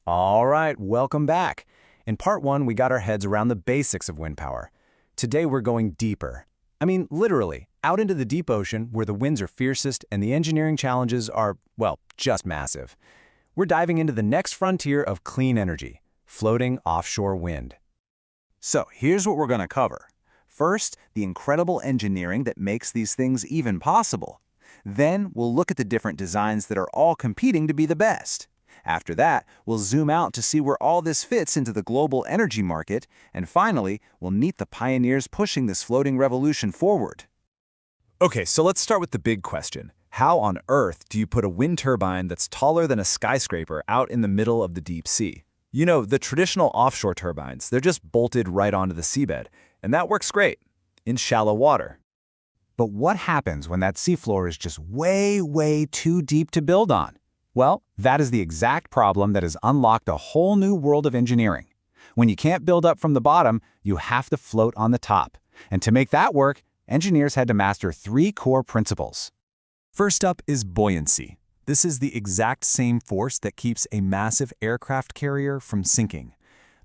All right, welcome back. In part one, we got our heads around the basics of wind power. Today, we're going deeper. I mean, literally, out into the deep ocean where the winds are fiercest and the engineering challenges are, well, just massive. We're diving into the next frontier of clean energy, floating offshore wind. So here's what we're going to cover. First, the incredible engineering that makes these things even possible. Then, we'll look at the different designs that are all competing to be the best. After that, we'll zoom out to see where all this fits into the global energy market, and finally, we'll meet the pioneers pushing this floating revolution forward. Okay, so let's start with the big question. How on earth do you put a wind turbine that's taller than a skyscraper out in the middle of the deep sea? You know, the traditional offshore turbines, they're just bolted right onto the seabed, and that works great in shallow water. But what happens when that seafloor is just way too deep to build on? Well, that is the exact problem that has unlocked a whole new world of engineering. When you can't build up from the bottom, you have to float on the top. And to make that work, engineers had to master three core principles. First up is buoyancy. This is the exact same force that keeps a massive aircraft carrier from sinking.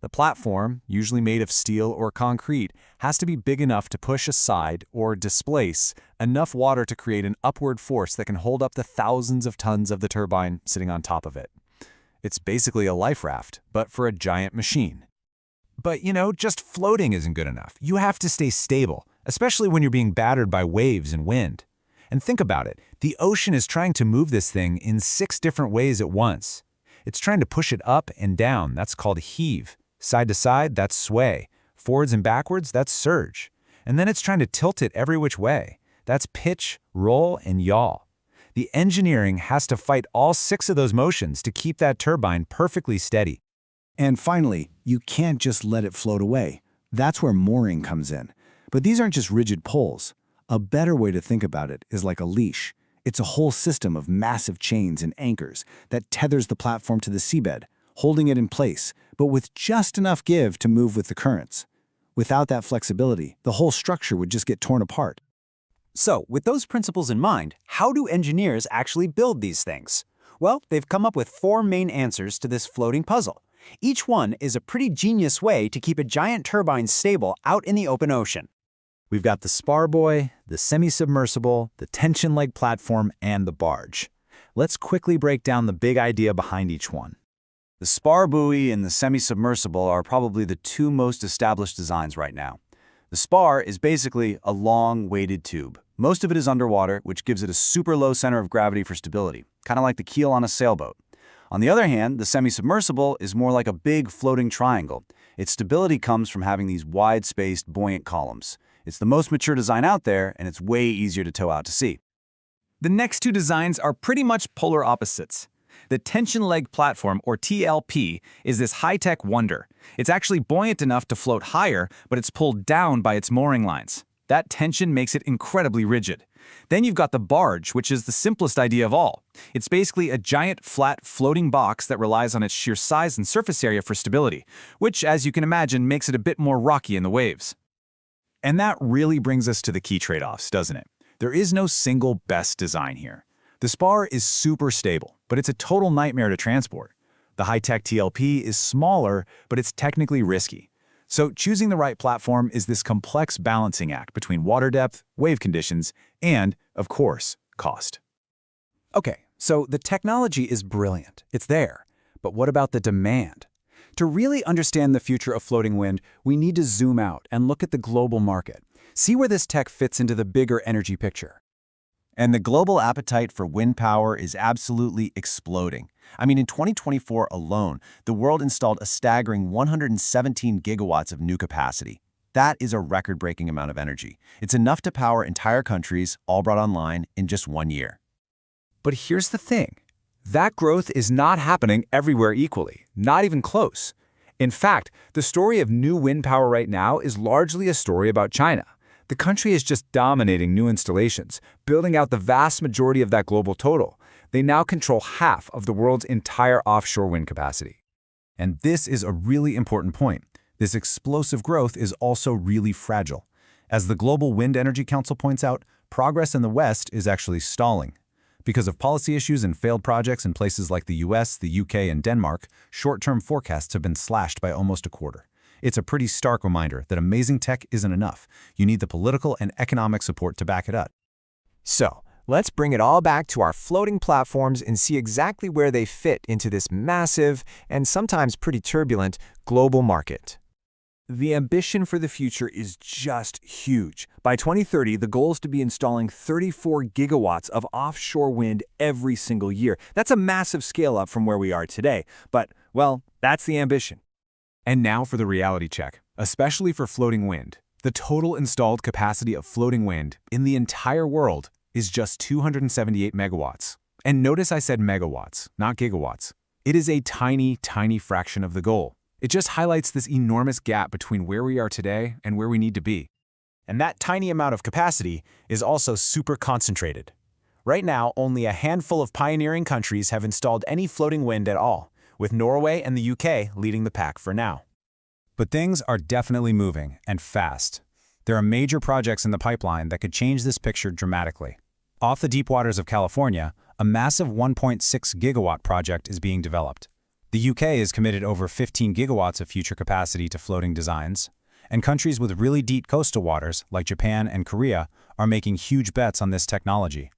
The platform, usually made of steel or concrete, has to be big enough to push aside or displace enough water to create an upward force that can hold up the thousands of tons of the turbine sitting on top of it. It's basically a life raft, but for a giant machine. But, you know, just floating isn't good enough. You have to stay stable, especially when you're being battered by waves and wind. And think about it, the ocean is trying to move this thing in 6 different ways at once. It's trying to push it up and down, that's called heave. Side to side, that's sway. Forwards and backwards, that's surge. And then it's trying to tilt it every which way. That's pitch, roll, and yaw. The engineering has to fight all 6 of those motions to keep that turbine perfectly steady. And finally, you can't just let it float away. That's where mooring comes in. But these aren't just rigid poles. A better way to think about it is like a leash. It's a whole system of massive chains and anchors that tethers the platform to the seabed, holding it in place, but with just enough give to move with the currents. Without that flexibility, the whole structure would just get torn apart. So, with those principles in mind, how do engineers actually build these things? Well, they've come up with 4 main answers to this floating puzzle. Each one is a pretty genius way to keep a giant turbine stable out in the open ocean. We've got the spar buoy, the semi-submersible, the tension leg platform, and the barge. Let's quickly break down the big idea behind each one. The spar buoy and the semi-submersible are probably the 2 most established designs right now. The spar is basically a long, weighted tube. Most of it is underwater, which gives it a super low center of gravity for stability, kind of like the keel on a sailboat. On the other hand, the semi-submersible is more like a big floating triangle. Its stability comes from having these wide-spaced, buoyant columns. It's the most mature design out there, and it's way easier to tow out to sea. The next 2 designs are pretty much polar opposites. The tension leg platform, or TLP, is this high-tech wonder. It's actually buoyant enough to float higher, but it's pulled down by its mooring lines. That tension makes it incredibly rigid. Then you've got the barge, which is the simplest idea of all. It's basically a giant, flat, floating box that relies on its sheer size and surface area for stability, which, as you can imagine, makes it a bit more rocky in the waves. And that really brings us to the key trade-offs, doesn't it? There is no single best design here. The spar is super stable, but it's a total nightmare to transport. The high-tech TLP is smaller, but it's technically risky. So choosing the right platform is this complex balancing act between water depth, wave conditions, and, of course, cost. Okay, so the technology is brilliant. It's there. But what about the demand? To really understand the future of floating wind, we need to zoom out and look at the global market. See where this tech fits into the bigger energy picture. And the global appetite for wind power is absolutely exploding. I mean, in 2024 alone, the world installed a staggering 117 gigawatts of new capacity. That is a record-breaking amount of energy. It's enough to power entire countries, all brought online in just 1 year. But here's the thing. That growth is not happening everywhere equally, not even close. In fact, the story of new wind power right now is largely a story about China. The country is just dominating new installations, building out the vast majority of that global total. They now control half of the world's entire offshore wind capacity. And this is a really important point. This explosive growth is also really fragile. As the Global Wind Energy Council points out, progress in the West is actually stalling. Because of policy issues and failed projects in places like the US, the UK, and Denmark, short-term forecasts have been slashed by almost a quarter. It's a pretty stark reminder that amazing tech isn't enough. You need the political and economic support to back it up. So, let's bring it all back to our floating platforms and see exactly where they fit into this massive and sometimes pretty turbulent global market. The ambition for the future is just huge. By 2030, the goal is to be installing 34 gigawatts of offshore wind every single year. That's a massive scale up from where we are today. But, well, that's the ambition. And now for the reality check, especially for floating wind. The total installed capacity of floating wind in the entire world is just 278 megawatts. And notice I said megawatts, not gigawatts. It is a tiny, tiny fraction of the goal. It just highlights this enormous gap between where we are today and where we need to be. And that tiny amount of capacity is also super concentrated. Right now, only a handful of pioneering countries have installed any floating wind at all, with Norway and the UK leading the pack for now. But things are definitely moving, and fast. There are major projects in the pipeline that could change this picture dramatically. Off the deep waters of California, a massive 1.6 gigawatt project is being developed. The UK has committed over 15 gigawatts of future capacity to floating designs, and countries with really deep coastal waters, like Japan and Korea, are making huge bets on this technology.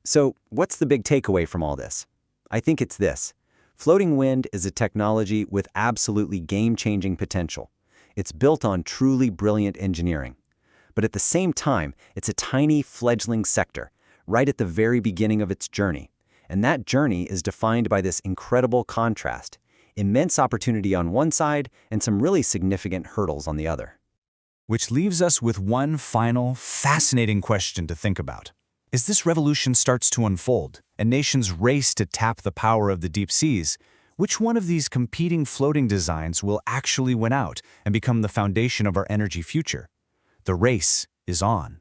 So, what's the big takeaway from all this? I think it's this. Floating wind is a technology with absolutely game-changing potential. It's built on truly brilliant engineering. But at the same time, it's a tiny fledgling sector, right at the very beginning of its journey. And that journey is defined by this incredible contrast, immense opportunity on one side and some really significant hurdles on the other. Which leaves us with one final, fascinating question to think about. As this revolution starts to unfold, and nations race to tap the power of the deep seas, which one of these competing floating designs will actually win out and become the foundation of our energy future? The race is on.